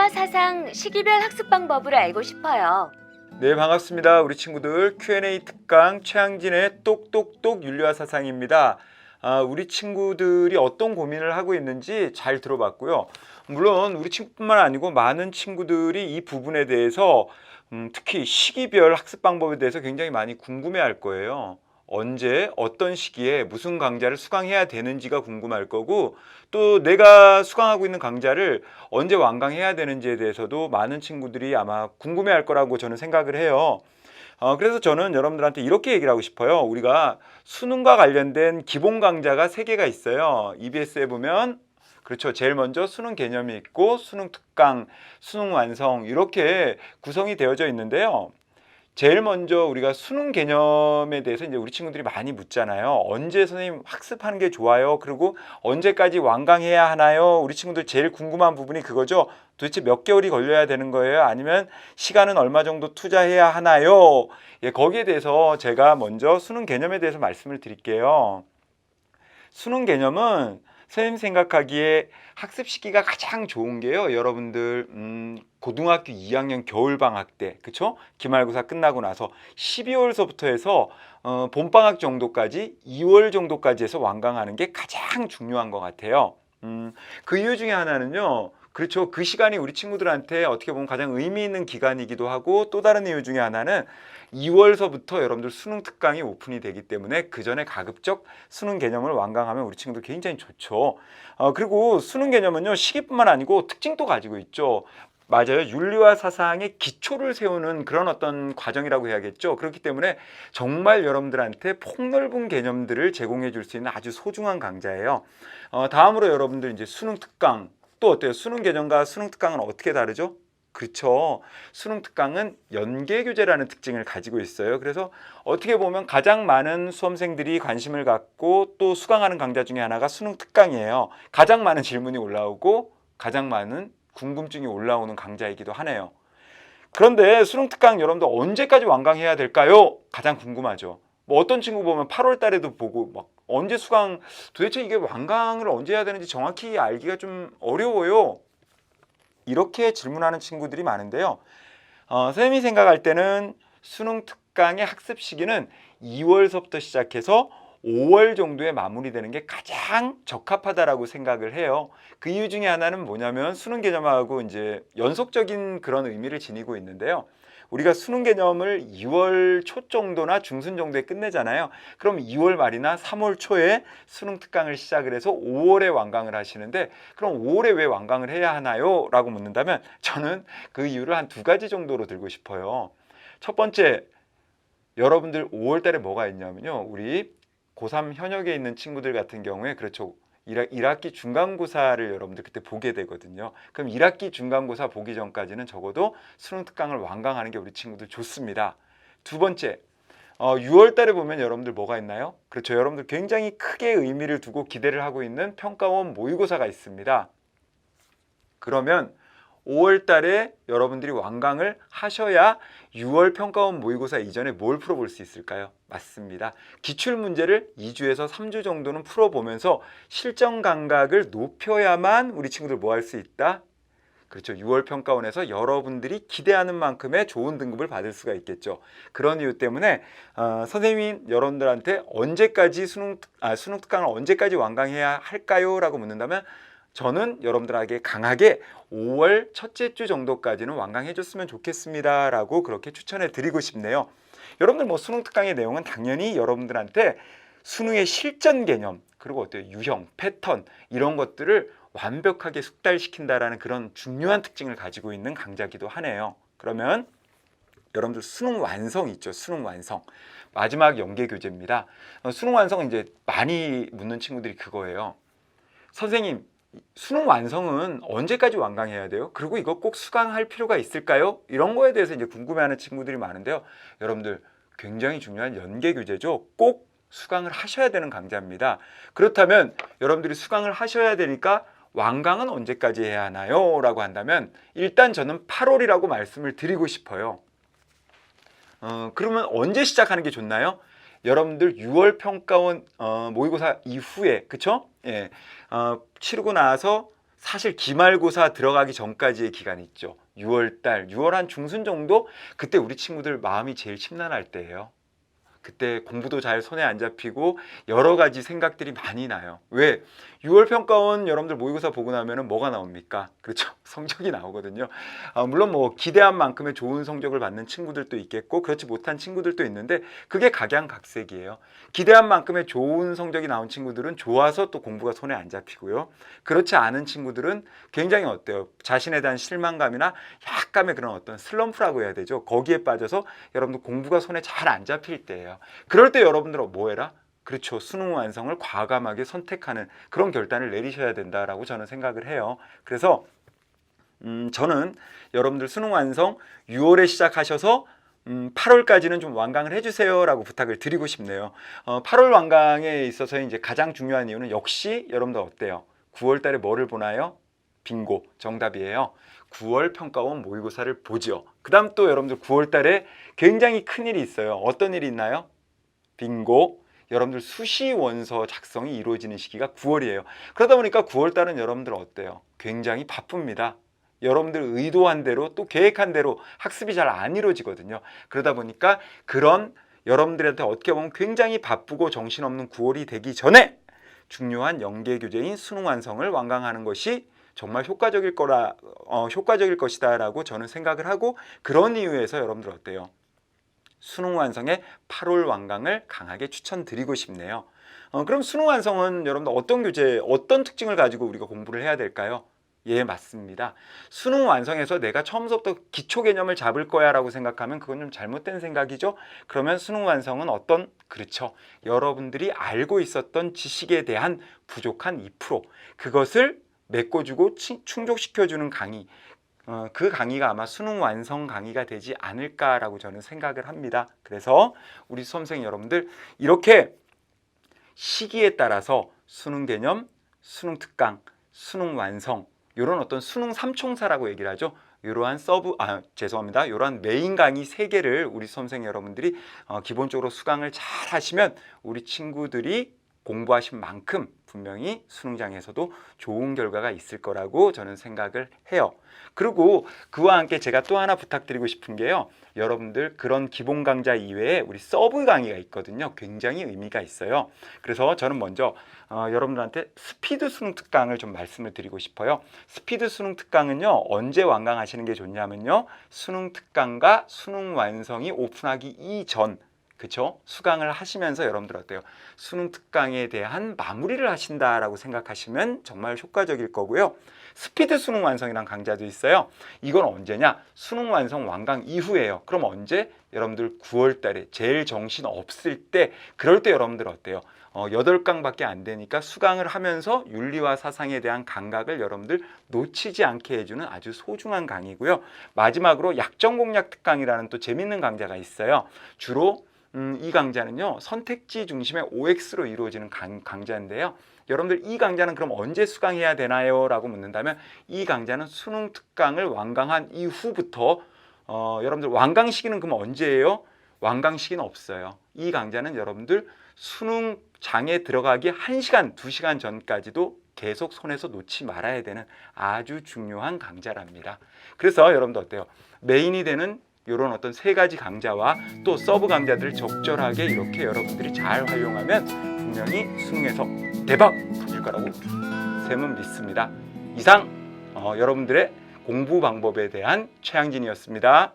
윤리와 사상 시기별 학습 방법을 알고 싶어요. 네, 반갑습니다. 우리 친구들 Q&A 특강 최양진의 똑똑똑 윤리와 사상입니다. 우리 친구들이 어떤 고민을 하고 있는지 잘 들어봤고요. 물론 우리 친구뿐만 아니고 많은 친구들이 이 부분에 대해서 특히 시기별 학습 방법에 대해서 굉장히 많이 궁금해할 거예요. 언제 어떤 시기에 무슨 강좌를 수강해야 되는지가 궁금할 거고, 또 내가 수강하고 있는 강좌를 언제 완강해야 되는지에 대해서도 많은 친구들이 아마 궁금해할 거라고 저는 생각을 해요. 그래서 저는 여러분들한테 이렇게 얘기를 하고 싶어요. 우리가 수능과 관련된 기본 강좌가 3개가 있어요. EBS에 보면 그렇죠. 제일 먼저 수능 개념이 있고 수능 특강, 수능 완성 이렇게 구성이 되어져 있는데요. 제일 먼저 우리가 수능 개념에 대해서 이제 우리 친구들이 많이 묻잖아요. 언제 선생님 학습하는 게 좋아요? 그리고 언제까지 완강해야 하나요? 우리 친구들 제일 궁금한 부분이 그거죠. 도대체 몇 개월이 걸려야 되는 거예요? 아니면 시간은 얼마 정도 투자해야 하나요? 예, 거기에 대해서 제가 먼저 수능 개념에 대해서 말씀을 드릴게요. 수능 개념은 선생님 생각하기에 학습 시기가 가장 좋은 게요. 여러분들 고등학교 2학년 겨울방학 때, 그쵸? 기말고사 끝나고 나서 12월서부터 해서 봄방학 정도까지 2월 정도까지 해서 완강하는 게 가장 중요한 것 같아요. 그 이유 중에 하나는요. 그렇죠. 그 시간이 우리 친구들한테 어떻게 보면 가장 의미 있는 기간이기도 하고, 또 다른 이유 중에 하나는 2월서부터 여러분들 수능 특강이 오픈이 되기 때문에 그 전에 가급적 수능 개념을 완강하면 우리 친구들 굉장히 좋죠. 그리고 수능 개념은요, 시기뿐만 아니고 특징도 가지고 있죠. 맞아요. 윤리와 사상의 기초를 세우는 그런 어떤 과정이라고 해야겠죠. 그렇기 때문에 정말 여러분들한테 폭넓은 개념들을 제공해 줄 수 있는 아주 소중한 강좌예요. 다음으로 여러분들 이제 수능 특강 또 어때요? 수능 개념과 수능 특강은 어떻게 다르죠? 그렇죠. 수능 특강은 연계 교재라는 특징을 가지고 있어요. 그래서 어떻게 보면 가장 많은 수험생들이 관심을 갖고 또 수강하는 강좌 중에 하나가 수능 특강이에요. 가장 많은 질문이 올라오고 가장 많은 궁금증이 올라오는 강좌이기도 하네요. 그런데 수능 특강 여러분들 언제까지 완강해야 될까요? 가장 궁금하죠. 뭐 어떤 친구 보면 8월 달에도 보고 막 언제 수강, 도대체 이게 완강을 언제 해야 되는지 정확히 알기가 좀 어려워요. 이렇게 질문하는 친구들이 많은데요. 선생님이 생각할 때는 수능 특강의 학습 시기는 2월서부터 시작해서 5월 정도에 마무리되는 게 가장 적합하다라고 생각을 해요. 그 이유 중에 하나는 뭐냐면 수능 개념하고 이제 연속적인 그런 의미를 지니고 있는데요. 우리가 수능 개념을 2월 초 정도나 중순 정도에 끝내잖아요. 그럼 2월 말이나 3월 초에 수능 특강을 시작을 해서 5월에 완강을 하시는데, 그럼 5월에 왜 완강을 해야 하나요? 라고 묻는다면 저는 그 이유를 한 2가지 정도로 들고 싶어요. 첫 번째, 여러분들 5월 달에 뭐가 있냐면요. 우리 고3 현역에 있는 친구들 같은 경우에 그렇죠. 1학기 중간고사를 여러분들 그때 보게 되거든요. 그럼 1학기 중간고사 보기 전까지는 적어도 수능 특강을 완강하는 게 우리 친구들 좋습니다. 두 번째, 6월 달에 보면 여러분들 뭐가 있나요? 그렇죠. 여러분들 굉장히 크게 의미를 두고 기대를 하고 있는 평가원 모의고사가 있습니다. 그러면 5월 달에 여러분들이 완강을 하셔야 6월 평가원 모의고사 이전에 뭘 풀어볼 수 있을까요? 맞습니다. 기출문제를 2주에서 3주 정도는 풀어보면서 실전 감각을 높여야만 우리 친구들 뭐 할 수 있다? 그렇죠. 6월 평가원에서 여러분들이 기대하는 만큼의 좋은 등급을 받을 수가 있겠죠. 그런 이유 때문에 선생님이 여러분들한테 언제까지 수능 특강을 언제까지 완강해야 할까요? 라고 묻는다면 저는 여러분들에게 강하게 5월 첫째 주 정도까지는 완강해 줬으면 좋겠습니다 라고 그렇게 추천해 드리고 싶네요. 여러분들 뭐 수능 특강의 내용은 당연히 여러분들한테 수능의 실전 개념, 그리고 어때요? 유형, 패턴 이런 것들을 완벽하게 숙달시킨다라는 그런 중요한 특징을 가지고 있는 강좌기도 하네요. 그러면 여러분들 수능 완성 있죠? 수능 완성. 마지막 연계 교재입니다. 수능 완성은 이제 많이 묻는 친구들이 그거예요. 선생님, 수능 완성은 언제까지 완강해야 돼요? 그리고 이거 꼭 수강할 필요가 있을까요? 이런 거에 대해서 이제 궁금해하는 친구들이 많은데요. 여러분들 굉장히 중요한 연계 교재죠. 꼭 수강을 하셔야 되는 강좌입니다. 그렇다면 여러분들이 수강을 하셔야 되니까 완강은 언제까지 해야 하나요? 라고 한다면 일단 저는 8월이라고 말씀을 드리고 싶어요. 그러면 언제 시작하는 게 좋나요? 여러분들 6월 평가원 모의고사 이후에, 그쵸? 예, 치르고 나서 사실 기말고사 들어가기 전까지의 기간이 있죠. 6월달, 6월 한 중순 정도? 그때 우리 친구들 마음이 제일 심란할 때예요. 그때 공부도 잘 손에 안 잡히고 여러 가지 생각들이 많이 나요. 왜? 6월 평가원 여러분들 모의고사 보고 나면은 뭐가 나옵니까? 그렇죠. 성적이 나오거든요. 물론 뭐 기대한 만큼의 좋은 성적을 받는 친구들도 있겠고 그렇지 못한 친구들도 있는데 그게 각양각색이에요. 기대한 만큼의 좋은 성적이 나온 친구들은 좋아서 또 공부가 손에 안 잡히고요. 그렇지 않은 친구들은 굉장히 어때요? 자신에 대한 실망감이나 약간의 그런 어떤 슬럼프라고 해야 되죠. 거기에 빠져서 여러분들 공부가 손에 잘 안 잡힐 때예요. 그럴 때 여러분들은 뭐 해라? 그렇죠. 수능 완성을 과감하게 선택하는 그런 결단을 내리셔야 된다라고 저는 생각을 해요. 그래서 저는 여러분들 수능 완성 6월에 시작하셔서 8월까지는 좀 완강을 해주세요라고 부탁을 드리고 싶네요. 8월 완강에 있어서 이제 가장 중요한 이유는 역시 여러분들 어때요? 9월달에 뭐를 보나요? 빙고 정답이에요. 9월 평가원 모의고사를 보죠. 그 다음 또 여러분들 9월달에 굉장히 큰 일이 있어요. 어떤 일이 있나요? 빙고. 여러분들 수시 원서 작성이 이루어지는 시기가 9월이에요. 그러다 보니까 9월달은 여러분들 어때요? 굉장히 바쁩니다. 여러분들 의도한 대로 또 계획한 대로 학습이 잘 안 이루어지거든요. 그러다 보니까 그런 여러분들한테 어떻게 보면 굉장히 바쁘고 정신없는 9월이 되기 전에 중요한 연계 교재인 수능 완성을 완강하는 것이 정말 효과적일 것이다라고 저는 생각을 하고 그런 이유에서 여러분들 어때요? 수능 완성의 8월 완강을 강하게 추천드리고 싶네요. 그럼 수능 완성은 여러분들 어떤 교재, 어떤 특징을 가지고 우리가 공부를 해야 될까요? 예, 맞습니다. 수능 완성에서 내가 처음부터 기초 개념을 잡을 거야 라고 생각하면 그건 좀 잘못된 생각이죠. 그러면 수능 완성은 그렇죠. 여러분들이 알고 있었던 지식에 대한 부족한 2%, 그것을 메꿔주고 충족시켜주는 강의, 그 강의가 아마 수능 완성 강의가 되지 않을까라고 저는 생각을 합니다. 그래서 우리 수험생 여러분들 이렇게 시기에 따라서 수능 개념, 수능 특강, 수능 완성 이런 어떤 수능 삼총사라고 얘기를 하죠. 이러한 이러한 메인 강의 3개를 우리 수험생 여러분들이 기본적으로 수강을 잘 하시면 우리 친구들이 공부하신 만큼 분명히 수능장에서도 좋은 결과가 있을 거라고 저는 생각을 해요. 그리고 그와 함께 제가 또 하나 부탁드리고 싶은 게요. 여러분들 그런 기본 강좌 이외에 우리 서브 강의가 있거든요. 굉장히 의미가 있어요. 그래서 저는 먼저 여러분들한테 스피드 수능 특강을 좀 말씀을 드리고 싶어요. 스피드 수능 특강은요. 언제 완강하시는 게 좋냐면요. 수능 특강과 수능 완성이 오픈하기 이전 그쵸? 수강을 하시면서 여러분들 어때요? 수능 특강에 대한 마무리를 하신다라고 생각하시면 정말 효과적일 거고요. 스피드 수능 완성이란 강좌도 있어요. 이건 언제냐? 수능 완성 완강 이후에요. 그럼 언제? 여러분들 9월 달에 제일 정신 없을 때 그럴 때 여러분들 어때요? 8강밖에 안 되니까 수강을 하면서 윤리와 사상에 대한 감각을 여러분들 놓치지 않게 해주는 아주 소중한 강의고요. 마지막으로 약정 공략 특강이라는 또 재밌는 강좌가 있어요. 주로 이 강좌는요 선택지 중심의 OX로 이루어지는 강좌인데요. 여러분들 이 강좌는 그럼 언제 수강해야 되나요? 라고 묻는다면 이 강좌는 수능 특강을 완강한 이후부터 여러분들 완강 시기는 그럼 언제예요? 완강 시기는 없어요. 이 강좌는 여러분들 수능장에 들어가기 1시간, 2시간 전까지도 계속 손에서 놓지 말아야 되는 아주 중요한 강좌랍니다. 그래서 여러분들 어때요? 메인이 되는 이런 어떤 3가지 강좌와 또 서브 강좌들을 적절하게 이렇게 여러분들이 잘 활용하면 분명히 수능에서 대박 터질 거라고 쌤은 믿습니다. 이상 여러분들의 공부 방법에 대한 최양진이었습니다.